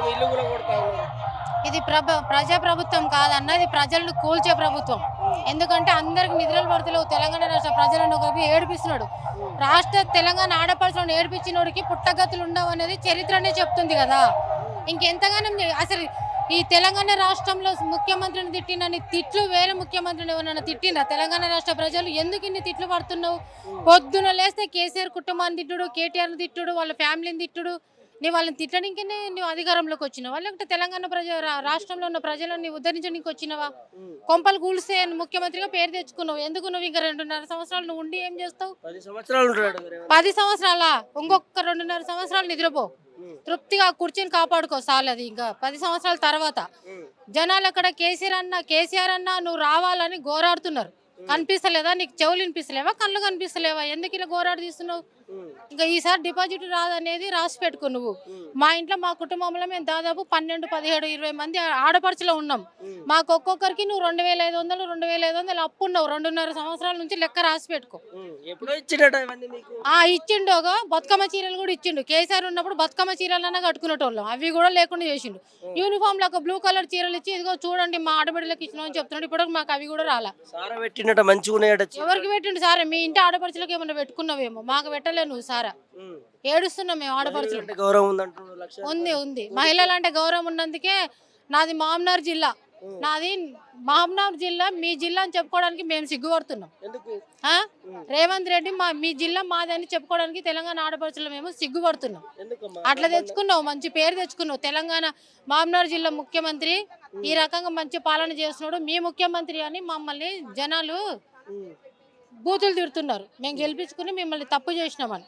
ఇల్లు కూడా కొడతా ఉన్నారు. ఇది ప్రజా ప్రభుత్వం కాదన్న, ఇది ప్రజలను కూల్చే ప్రభుత్వం. ఎందుకంటే అందరికి నిద్రలు పడతలేవు. తెలంగాణ రాష్ట్ర ప్రజలను ఒకరికి ఏడిపిస్తున్నాడు. తెలంగాణ ఆడపడుచులను ఏడిపించినోడికి పుట్టగతులు ఉండవు అనేది చరిత్రనే చెప్తుంది కదా. ఇంకెంతగానో అసలు ఈ తెలంగాణ రాష్ట్రంలో ముఖ్యమంత్రిని తిట్టినని తిట్లు వేరే ముఖ్యమంత్రిని ఎవరైనా తిట్టిందా? తెలంగాణ రాష్ట్ర ప్రజలు ఎందుకు ఇన్ని తిట్లు పడుతున్నావు? పొద్దున లేస్తే కేసీఆర్ కుటుంబాన్ని తిట్టుడు, కేటీఆర్ని తిట్టుడు, వాళ్ళ ఫ్యామిలీని తిట్టుడు. నీ వాళ్ళని తిట్టడానికే నువ్వు అధికారంలోకి వచ్చినావా, లేకపోతే తెలంగాణ రాష్ట్రంలో ఉన్న ప్రజలను ఉద్ధరించడానికి వచ్చినావా? కొంపలు కూల్స్తే ముఖ్యమంత్రిగా పేరు తెచ్చుకున్నావు. ఎందుకు నువ్వు ఇంకా 2.5 సంవత్సరాలు నువ్వు ఉండి ఏం చేస్తావు? 10 సంవత్సరాలు ఉంటాడు. 10 సంవత్సరాల ఇంకొక 2.5 సంవత్సరాలు నిద్రపో, తృప్తిగా కుర్చీని కాపాడుకో సాలది. ఇంకా 10 సంవత్సరాల తర్వాత జనాలు అక్కడ కేసీఆర్ అన్న నువ్వు రావాలని గోరాడుతున్నారు. కనిపిస్తలేదా? నీకు చెవులు వినిపిస్తలేవా? కళ్ళు కనిపిస్తలేవా? ఎందుకు ఇలా గోరాడు తీస్తున్నావు? ఇంకా ఈసారి డిపాజిట్ రాదనేది రాసి పెట్టుకో నువ్వు. మా ఇంట్లో మా కుటుంబంలో మేము దాదాపు 12, 17, 20 మంది ఆడపడుచులో ఉన్నాం. మాకు ఒక్కొక్కరికి నువ్వు 2,500, 2,500 అప్పు ఉన్నావు. 2.5 సంవత్సరాల నుంచి లెక్క రాసి పెట్టుకో. ఇచ్చిండోగా బతుకమ్మ చీరలు కూడా ఇచ్చిండు. కేసీఆర్ ఉన్నప్పుడు బతుకమ్మ చీరలన్నా కట్టుకునేటోళ్ళం, అవి కూడా లేకుండా చేసిండు. యూనిఫామ్ లకు బ్లూ కలర్ చీరలు ఇచ్చి ఇదిగో చూడండి మా ఆడబిడ్డలకు ఇచ్చినామని చెప్తున్నాడు. ఇప్పుడు మాకు అవి కూడా రాలా. ఎవరికి పెట్టిండు సార్? మీ ఇంటి ఆడపడుచులకు ఏమన్నా పెట్టుకున్నావేమో, మాకు పెట్టలేదు నువ్వు సారా. ఏడుస్తున్నాం మేము ఆడపడుచులు. ఉంది. మహిళలు అంటే గౌరవం ఉన్నందుకే నాది మామ్నార్ జిల్లా. మీ జిల్లా అని చెప్పుకోవడానికి మేము సిగ్గుపడుతున్నాం. రేవంత్ రెడ్డి మీ జిల్లా మాదని చెప్పుకోవడానికి తెలంగాణ ఆడపడుచులు మేము సిగ్గుపడుతున్నాం. అట్లా తెచ్చుకున్నావు, మంచి పేరు తెచ్చుకున్నావు. తెలంగాణ మామ్నార్ జిల్లా ముఖ్యమంత్రి ఈ రకంగా మంచి పాలన చేస్తున్నాడు, మీ ముఖ్యమంత్రి అని మమ్మల్ని జనాలు బూతులు తిడుతున్నారు. మేము గెలిపించుకుని మిమ్మల్ని తప్పు చేసినామని.